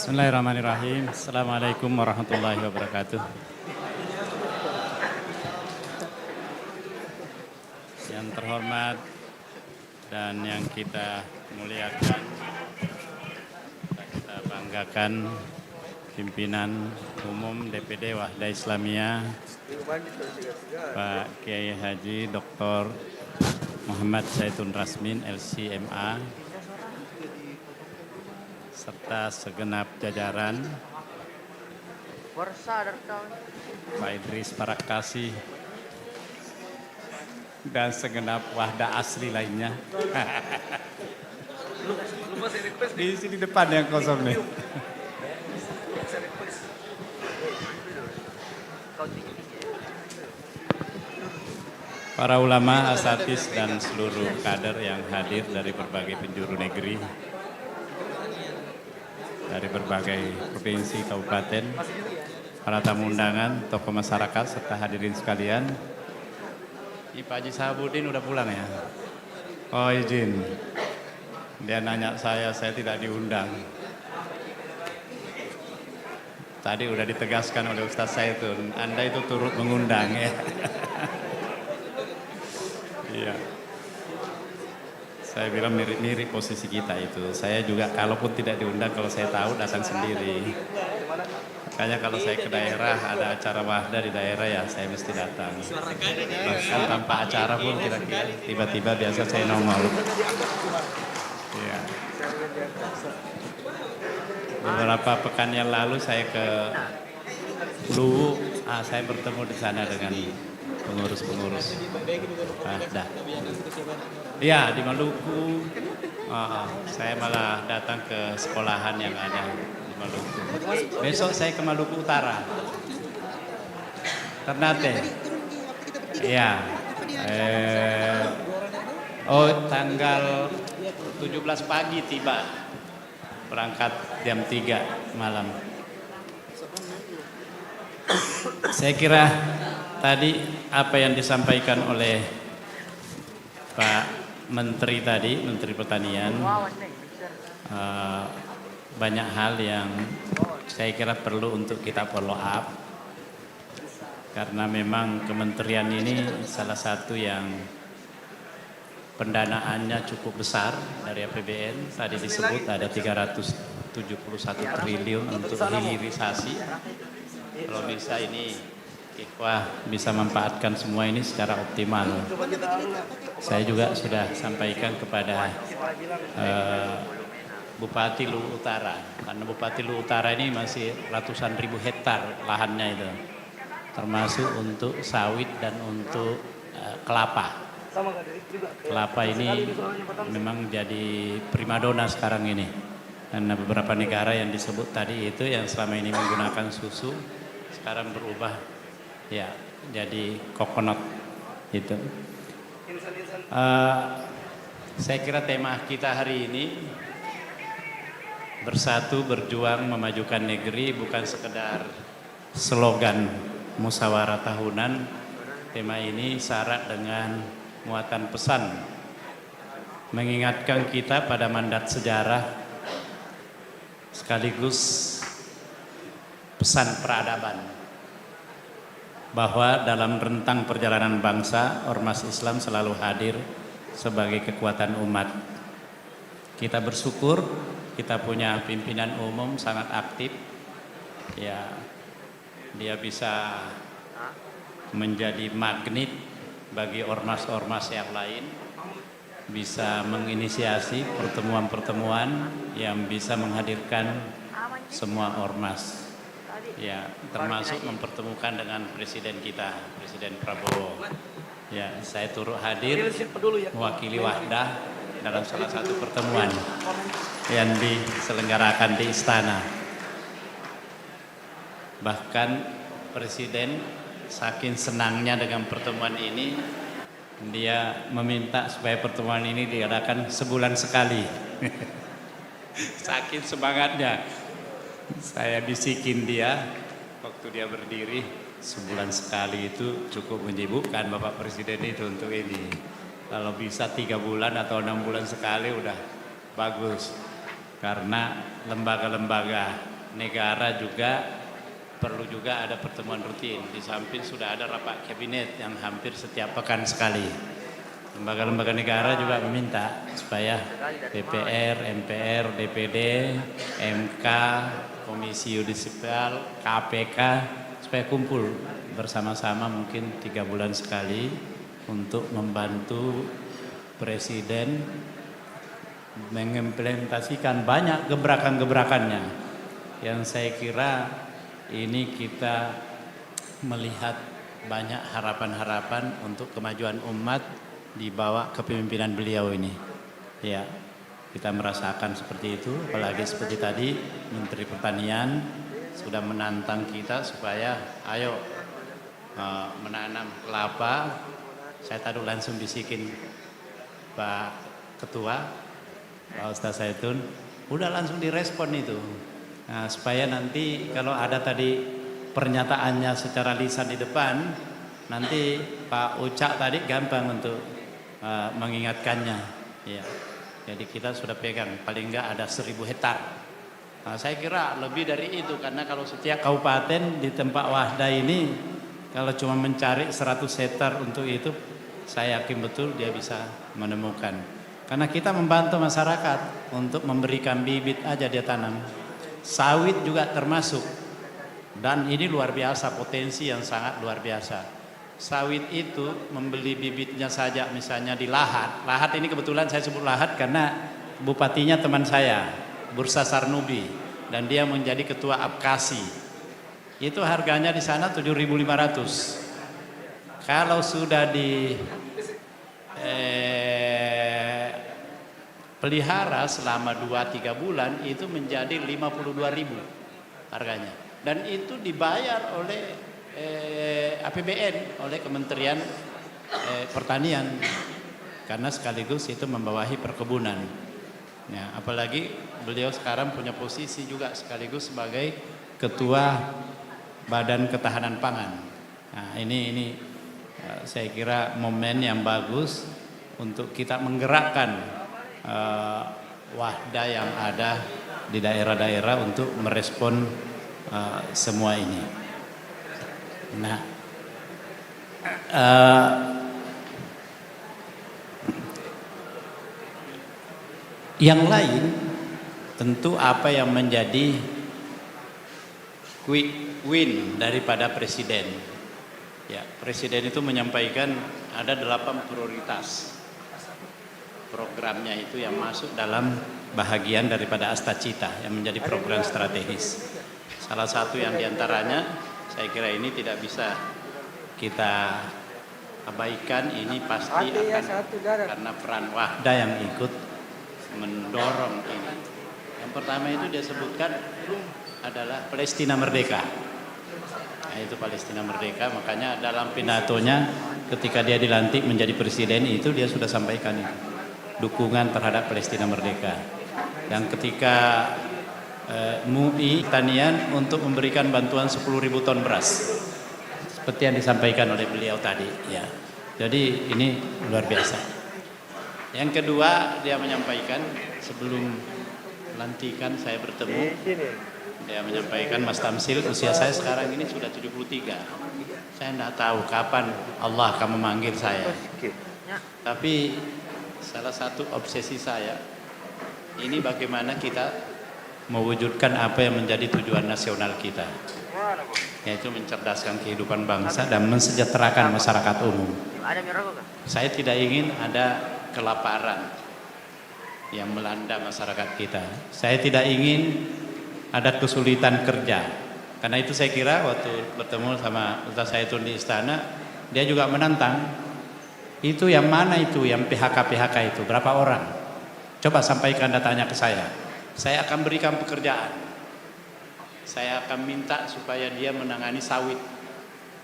Bismillahirrahmanirrahim. Assalamualaikum warahmatullahi wabarakatuh. Yang terhormat dan yang kita muliakan, kita banggakan pimpinan umum DPD Wahda Islamiyah Pak Kiai Haji Dr. Muhammad Zaitun Rasmin LC.MA serta segenap jajaran, Pak Idris Parakasih dan segenap Wahda asli lainnya. Di sini depan yang kosong nih. Para ulama, asatidz dan seluruh kader yang hadir dari berbagai penjuru negeri, dari berbagai provinsi, kabupaten, para tamu undangan, tokoh masyarakat, serta hadirin sekalian. Ini Pak Haji Sahabudin udah pulang ya? Oh izin, dia nanya saya tidak diundang. Tadi udah ditegaskan oleh Ustaz Zaitun, Anda itu turut mengundang ya. Iya. Saya bilang mirip-mirip posisi kita itu. Saya juga kalaupun tidak diundang, kalau saya tahu datang sendiri. Makanya kalau saya ke daerah, ada acara Wahda di daerah ya saya mesti datang. Bahkan tanpa acara pun kira-kira tiba-tiba biasa saya nongol. Iya. Beberapa pekan yang lalu saya ke Luwu, saya bertemu di sana dengan pengurus-pengurus Wahda. Iya, di Maluku. Saya malah datang ke sekolahan yang ada di Maluku. Besok saya ke Maluku Utara. Ternate. Iya. Tanggal 17 pagi tiba. Berangkat jam 3 malam. Saya kira tadi apa yang disampaikan oleh Pak Menteri tadi, Menteri Pertanian, banyak hal yang saya kira perlu untuk kita follow up. Karena memang kementerian ini salah satu yang pendanaannya cukup besar dari APBN. Tadi disebut ada 371 triliun untuk hilirisasi. Kalau bisa ini Ikhwah bisa memanfaatkan semua ini secara optimal. Saya juga sudah sampaikan kepada Bupati Luwu Utara, karena Bupati Luwu Utara ini masih ratusan ribu hektar lahannya itu, termasuk untuk sawit dan untuk kelapa. Kelapa ini memang jadi primadona sekarang ini, karena beberapa negara yang disebut tadi itu yang selama ini menggunakan susu sekarang berubah ya jadi coconut itu. Saya kira tema kita hari ini bersatu berjuang memajukan negeri bukan sekedar slogan musyawarah tahunan. Tema ini syarat dengan muatan pesan mengingatkan kita pada mandat sejarah sekaligus pesan peradaban, bahwa dalam rentang perjalanan bangsa, ormas Islam selalu hadir sebagai kekuatan umat. Kita bersyukur kita punya pimpinan umum sangat aktif. Ya, dia bisa menjadi magnet bagi ormas-ormas yang lain, bisa menginisiasi pertemuan-pertemuan yang bisa menghadirkan semua ormas. Ya, termasuk mempertemukan dengan presiden kita, Presiden Prabowo. Ya, saya turut hadir mewakili Wahda dalam salah satu pertemuan yang diselenggarakan di istana. Bahkan presiden saking senangnya dengan pertemuan ini, dia meminta supaya pertemuan ini diadakan sebulan sekali. Saking semangatnya. Saya bisikin dia waktu dia berdiri, sebulan sekali itu cukup menyibukkan Bapak Presiden itu untuk ini. Kalau bisa 3 bulan atau 6 bulan sekali udah bagus. Karena lembaga-lembaga negara juga perlu juga ada pertemuan rutin. Di samping sudah ada rapat kabinet yang hampir setiap pekan sekali. Lembaga-lembaga negara juga meminta supaya DPR, MPR, DPD, MK, Komisi Yudisial, KPK supaya kumpul bersama-sama mungkin 3 bulan sekali untuk membantu Presiden mengimplementasikan banyak gebrakan-gebrakannya yang saya kira ini kita melihat banyak harapan-harapan untuk kemajuan umat di bawah kepemimpinan beliau ini. Ya, kita merasakan seperti itu, apalagi seperti tadi Menteri Pertanian sudah menantang kita supaya ayo menanam kelapa. Saya tadi langsung bisikin Pak Ketua, Pak Ustaz Zaitun, udah langsung direspon itu. Nah, supaya nanti kalau ada tadi pernyataannya secara lisan di depan, nanti Pak Ucak tadi gampang untuk mengingatkannya. Ya. Jadi kita sudah pegang paling enggak ada 1000 hektar. Nah, saya kira lebih dari itu karena kalau setiap kabupaten di tempat Wahda ini kalau cuma mencari 100 hektar untuk itu, saya yakin betul dia bisa menemukan. Karena kita membantu masyarakat untuk memberikan bibit aja dia tanam. Sawit juga termasuk. Dan ini luar biasa, potensi yang sangat luar biasa. Sawit itu membeli bibitnya saja misalnya di Lahat. Lahat ini kebetulan saya sebut Lahat karena bupatinya teman saya, Bursa Sarnubi. Dan dia menjadi ketua Apkasi. Itu harganya di sana 7.500. Kalau sudah di pelihara selama 2-3 bulan itu menjadi 52.000 harganya. Dan itu dibayar oleh APBN, oleh Kementerian Pertanian. Karena sekaligus itu membawahi perkebunan. Ya, apalagi beliau sekarang punya posisi juga sekaligus sebagai Ketua Badan Ketahanan Pangan. Nah, ini saya kira momen yang bagus untuk kita menggerakkan Wahda yang ada di daerah-daerah untuk merespon semua ini. Nah, yang lain tentu apa yang menjadi quick win daripada Presiden. Ya, Presiden itu menyampaikan ada 8 prioritas programnya itu yang masuk dalam bahagian daripada Astacita yang menjadi program strategis. Salah satu yang diantaranya saya kira ini tidak bisa kita abaikan, ini pasti akan karena peran Wahda yang ikut mendorong ini. Yang pertama itu dia sebutkan adalah Palestina Merdeka. Nah, itu Palestina Merdeka, makanya dalam pidatonya ketika dia dilantik menjadi presiden itu dia sudah sampaikan itu, dukungan terhadap Palestina Merdeka. Dan ketika MUI Pertanian untuk memberikan bantuan 10.000 ton beras seperti yang disampaikan oleh beliau tadi ya. Jadi ini luar biasa. Yang kedua dia menyampaikan sebelum lantikan saya bertemu, dia menyampaikan, Mas Tamsil, usia saya sekarang ini sudah 73. Saya tidak tahu kapan Allah akan memanggil saya. Tapi salah satu obsesi saya ini bagaimana kita mewujudkan apa yang menjadi tujuan nasional kita, yaitu mencerdaskan kehidupan bangsa dan mensejahterakan masyarakat umum. Saya tidak ingin ada kelaparan yang melanda masyarakat kita. Saya tidak ingin ada kesulitan kerja. Karena itu saya kira waktu bertemu sama Ustaz Zaitun di istana, dia juga menantang. Itu yang mana itu, yang PHK itu, berapa orang? Coba sampaikan datanya ke saya. Saya akan berikan pekerjaan. Saya akan minta supaya dia menangani sawit.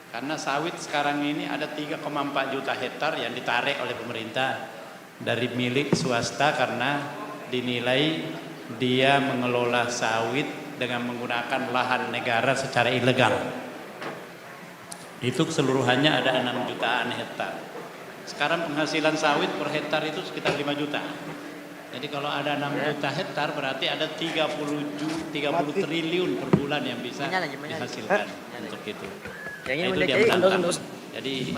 Karena sawit sekarang ini ada 3,4 juta hektar yang ditarik oleh pemerintah dari milik swasta karena dinilai dia mengelola sawit dengan menggunakan lahan negara secara ilegal. Itu keseluruhannya ada 6 jutaan hektar. Sekarang penghasilan sawit per hektar itu sekitar 5 juta. Jadi kalau ada 6 juta hektar berarti ada 30 triliun per bulan yang bisa dihasilkan untuk itu. Nah, itu dia menantang. Jadi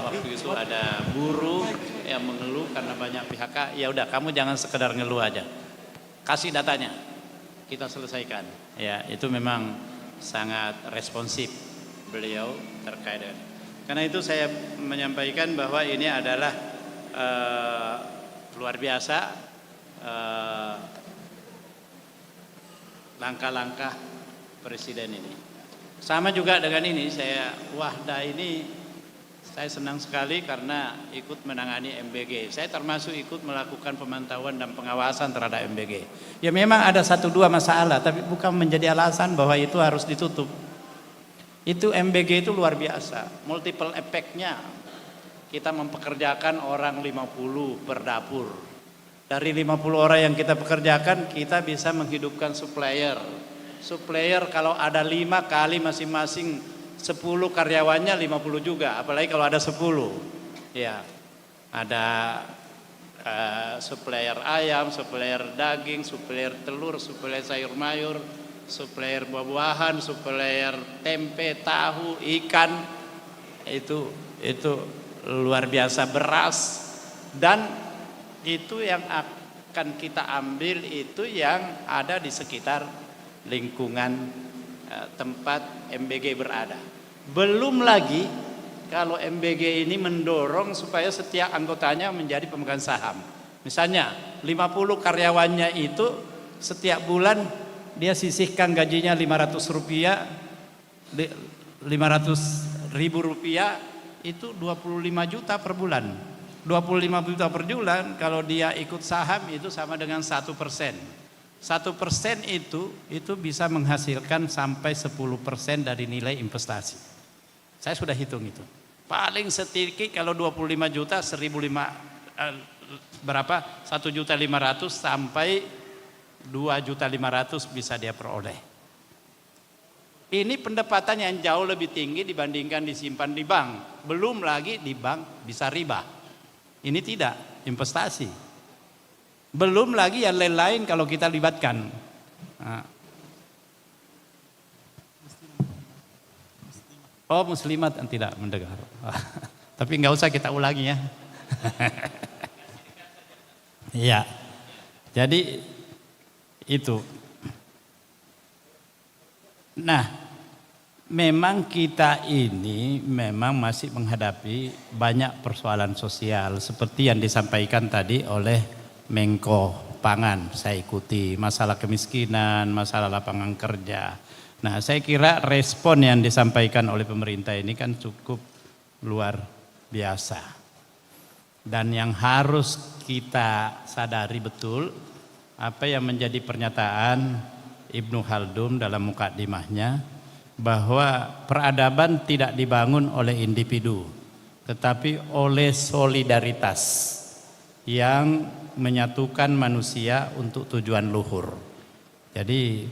waktu itu ada buruh yang mengeluh karena banyak PHK. Ya udah, kamu jangan sekedar ngeluh aja, kasih datanya, kita selesaikan. Ya, itu memang sangat responsif beliau terkait dengan. Karena itu saya menyampaikan bahwa ini adalah luar biasa langkah-langkah presiden ini. Sama juga dengan ini, Wahda ini saya senang sekali karena ikut menangani MBG. Saya termasuk ikut melakukan pemantauan dan pengawasan terhadap MBG. Ya memang ada 1-2 masalah, tapi bukan menjadi alasan bahwa itu harus ditutup. Itu MBG itu luar biasa, multiple effect-nya. Kita mempekerjakan orang 50 per dapur. Dari 50 orang yang kita pekerjakan, kita bisa menghidupkan supplier. Supplier kalau ada 5 kali masing-masing 10 karyawannya 50 juga, apalagi kalau ada 10. Ya, ada supplier ayam, supplier daging, supplier telur, supplier sayur mayur, supplier buah-buahan, supplier tempe, tahu, ikan. Itu luar biasa, beras, dan itu yang akan kita ambil itu yang ada di sekitar lingkungan tempat MBG berada. Belum lagi kalau MBG ini mendorong supaya setiap anggotanya menjadi pemegang saham. Misalnya 50 karyawannya itu setiap bulan dia sisihkan gajinya 500 ribu rupiah, itu 25 juta per bulan. 25 juta per bulan kalau dia ikut saham itu sama dengan 1%. 1% itu bisa menghasilkan sampai 10% dari nilai investasi. Saya sudah hitung itu. Paling sedikit kalau 25 juta 1.500.000 sampai 2.500.000 bisa dia peroleh. Ini pendapatan yang jauh lebih tinggi dibandingkan disimpan di bank. Belum lagi di bank bisa riba. Ini tidak investasi. Belum lagi yang lain-lain kalau kita libatkan. Oh, muslimat tidak mendengar. Tapi nggak usah kita ulangi ya. Iya. Jadi itu. Nah, memang kita ini memang masih menghadapi banyak persoalan sosial seperti yang disampaikan tadi oleh Menko Pangan. Saya ikuti masalah kemiskinan, masalah lapangan kerja. Nah, saya kira respon yang disampaikan oleh pemerintah ini kan cukup luar biasa. Dan yang harus kita sadari betul apa yang menjadi pernyataan Ibnu Khaldun dalam mukaddimahnya, bahwa peradaban tidak dibangun oleh individu tetapi oleh solidaritas yang menyatukan manusia untuk tujuan luhur. Jadi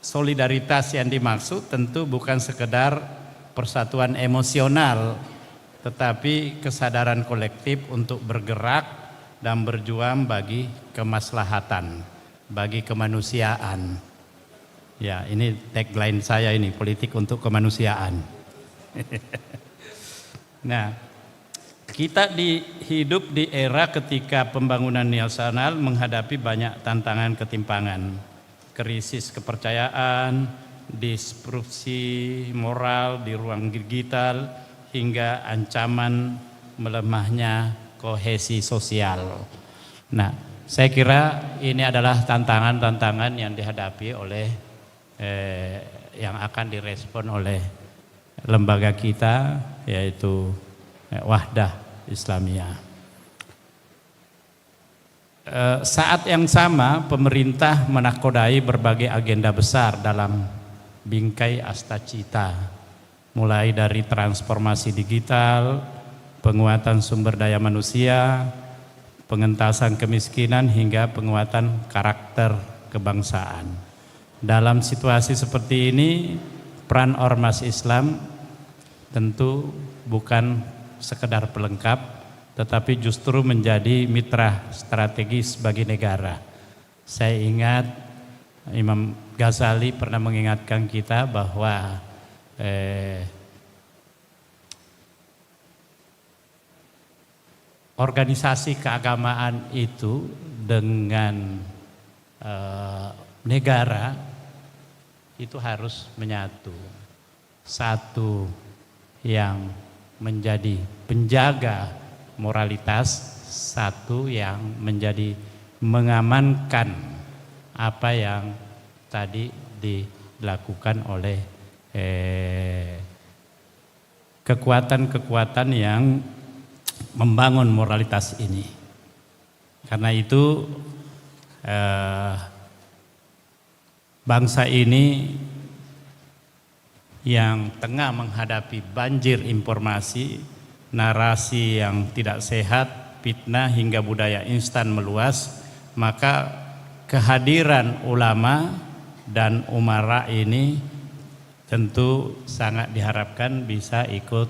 solidaritas yang dimaksud tentu bukan sekedar persatuan emosional, tetapi kesadaran kolektif untuk bergerak dan berjuang bagi kemaslahatan, bagi kemanusiaan. Ya, ini tagline saya ini, politik untuk kemanusiaan. Nah, kita hidup di era ketika pembangunan nasional menghadapi banyak tantangan ketimpangan, krisis kepercayaan, disrupsi moral di ruang digital, hingga ancaman melemahnya kohesi sosial. Nah, saya kira ini adalah tantangan-tantangan yang dihadapi oleh yang akan direspon oleh lembaga kita, yaitu Wahdah Islamiyah. Saat yang sama pemerintah menakodai berbagai agenda besar dalam bingkai Astacita, mulai dari transformasi digital, penguatan sumber daya manusia, pengentasan kemiskinan, hingga penguatan karakter kebangsaan. Dalam situasi seperti ini, peran Ormas Islam tentu bukan sekedar pelengkap, tetapi justru menjadi mitra strategis bagi negara. Saya ingat Imam Ghazali pernah mengingatkan kita bahwa organisasi keagamaan itu dengan negara itu harus menyatu. Satu yang menjadi penjaga moralitas, satu yang menjadi mengamankan apa yang tadi dilakukan oleh kekuatan-kekuatan yang membangun moralitas ini. Karena itu bangsa ini yang tengah menghadapi banjir informasi, narasi yang tidak sehat, fitnah hingga budaya instan meluas, maka kehadiran ulama dan umara ini tentu sangat diharapkan bisa ikut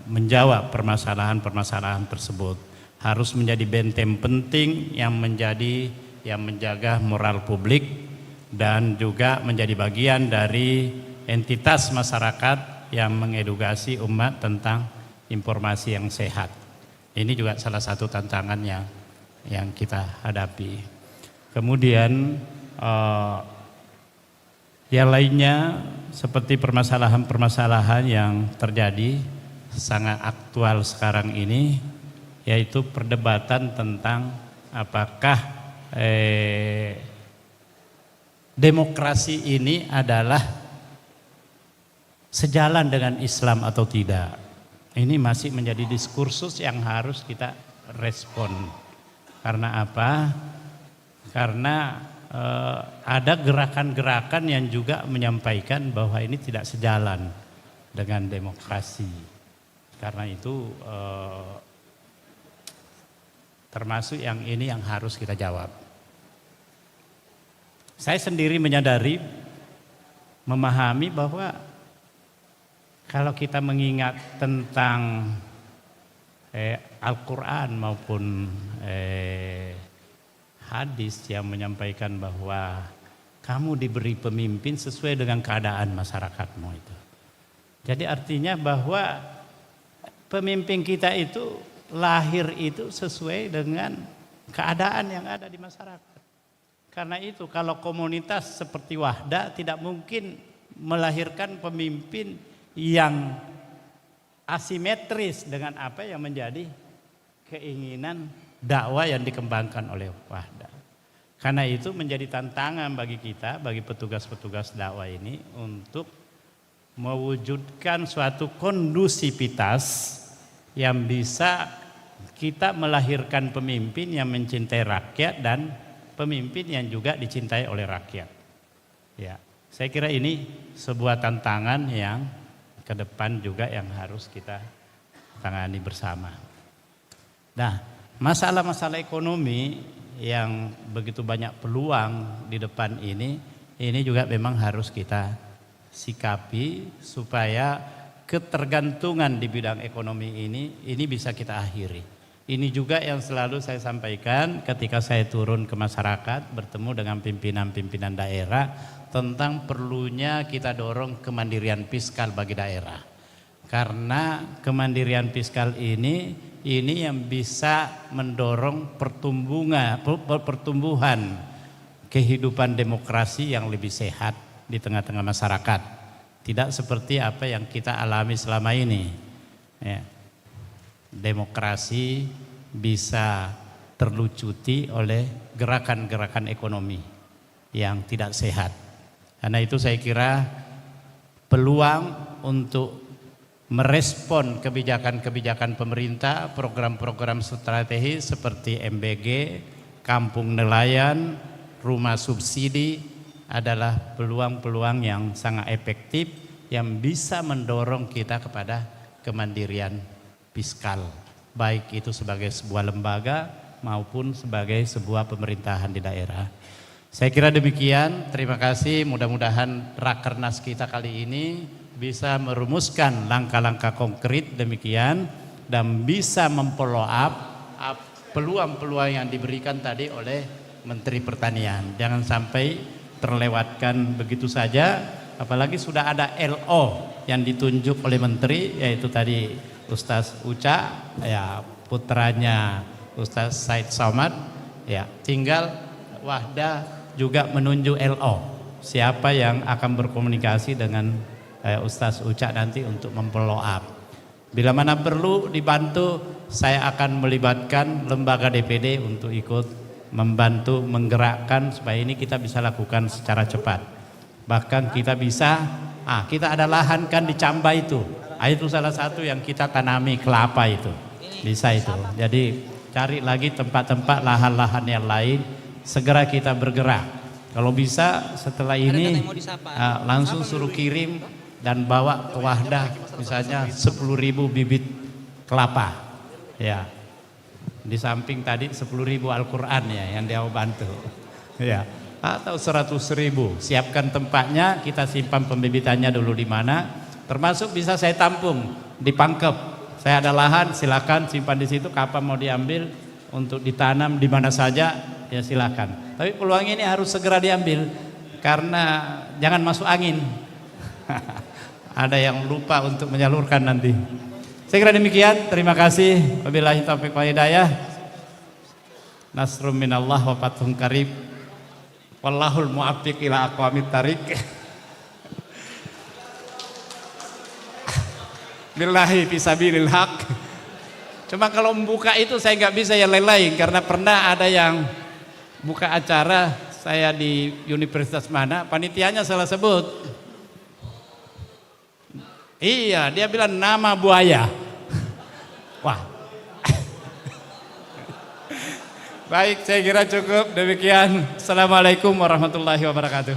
menjawab permasalahan-permasalahan tersebut. Harus menjadi benteng penting yang menjaga moral publik dan juga menjadi bagian dari entitas masyarakat yang mengedukasi umat tentang informasi yang sehat. Ini juga salah satu tantangan yang kita hadapi. Kemudian yang lainnya seperti permasalahan-permasalahan yang terjadi sangat aktual sekarang ini, yaitu perdebatan tentang apakah demokrasi ini adalah sejalan dengan Islam atau tidak. Ini masih menjadi diskursus yang harus kita respon. Karena apa? Karena ada gerakan-gerakan yang juga menyampaikan bahwa ini tidak sejalan dengan demokrasi. Karena itu termasuk yang ini yang harus kita jawab. Saya sendiri menyadari, memahami bahwa kalau kita mengingat tentang Al-Quran maupun hadis yang menyampaikan bahwa kamu diberi pemimpin sesuai dengan keadaan masyarakatmu itu. Jadi artinya bahwa pemimpin kita itu lahir itu sesuai dengan keadaan yang ada di masyarakat. Karena itu kalau komunitas seperti Wahda tidak mungkin melahirkan pemimpin yang asimetris dengan apa yang menjadi keinginan dakwah yang dikembangkan oleh Wahda. Karena itu menjadi tantangan bagi kita, bagi petugas-petugas dakwah ini untuk mewujudkan suatu kondusivitas yang bisa kita melahirkan pemimpin yang mencintai rakyat dan pemimpin yang juga dicintai oleh rakyat. Ya, saya kira ini sebuah tantangan yang ke depan juga yang harus kita tangani bersama. Nah, masalah-masalah ekonomi yang begitu banyak peluang di depan ini juga memang harus kita sikapi supaya ketergantungan di bidang ekonomi ini bisa kita akhiri. Ini juga yang selalu saya sampaikan ketika saya turun ke masyarakat bertemu dengan pimpinan-pimpinan daerah tentang perlunya kita dorong kemandirian fiskal bagi daerah. Karena kemandirian fiskal ini yang bisa mendorong pertumbuhan kehidupan demokrasi yang lebih sehat di tengah-tengah masyarakat. Tidak seperti apa yang kita alami selama ini. Ya. Demokrasi bisa terlucuti oleh gerakan-gerakan ekonomi yang tidak sehat. Karena itu saya kira peluang untuk merespon kebijakan-kebijakan pemerintah, program-program strategi seperti MBG, kampung nelayan, rumah subsidi adalah peluang-peluang yang sangat efektif yang bisa mendorong kita kepada kemandirian fiskal, baik itu sebagai sebuah lembaga maupun sebagai sebuah pemerintahan di daerah. Saya kira demikian, terima kasih, mudah-mudahan Rakernas kita kali ini bisa merumuskan langkah-langkah konkret demikian dan bisa memfollow up peluang-peluang yang diberikan tadi oleh Menteri Pertanian. Jangan sampai terlewatkan begitu saja, apalagi sudah ada LO yang ditunjuk oleh Menteri, yaitu tadi Ustaz Uca, ya putranya Ustaz Said Somad, ya tinggal Wahda juga menunjuk LO siapa yang akan berkomunikasi dengan Ustaz Uca nanti untuk memfollow up. Bila mana perlu dibantu, saya akan melibatkan lembaga DPD untuk ikut membantu menggerakkan supaya ini kita bisa lakukan secara cepat. Bahkan kita bisa, kita ada lahan kan di Camba itu. Itu salah satu yang kita tanami kelapa itu. Bisa itu. Jadi cari lagi tempat-tempat lahan-lahan yang lain, segera kita bergerak. Kalau bisa setelah ini langsung suruh kirim dan bawa ke Wahda misalnya 10.000 bibit kelapa. Ya. Di samping tadi 10.000 Al-Quran ya yang dia bantu. Ya. Atau 100.000. Siapkan tempatnya, kita simpan pembibitannya dulu di mana. Termasuk bisa saya tampung di Pangkep. Saya ada lahan, silakan simpan di situ. Kapan mau diambil untuk ditanam di mana saja, ya silakan. Tapi peluang ini harus segera diambil karena jangan masuk angin. Ada yang lupa untuk menyalurkan nanti. Saya kira demikian. Terima kasih. Wabillahi taufiq wal hidayah. Nasrum minallah wa fathun qarib. Wallahul muwaffiq ila aqwamit thariq. Billahi fisabilil haq. Cuma kalau membuka itu saya nggak bisa yang lain-lain karena pernah ada yang buka acara saya di universitas mana, panitianya salah sebut. Iya, dia bilang nama buaya. Wah. Baik, saya kira cukup demikian. Assalamualaikum warahmatullahi wabarakatuh.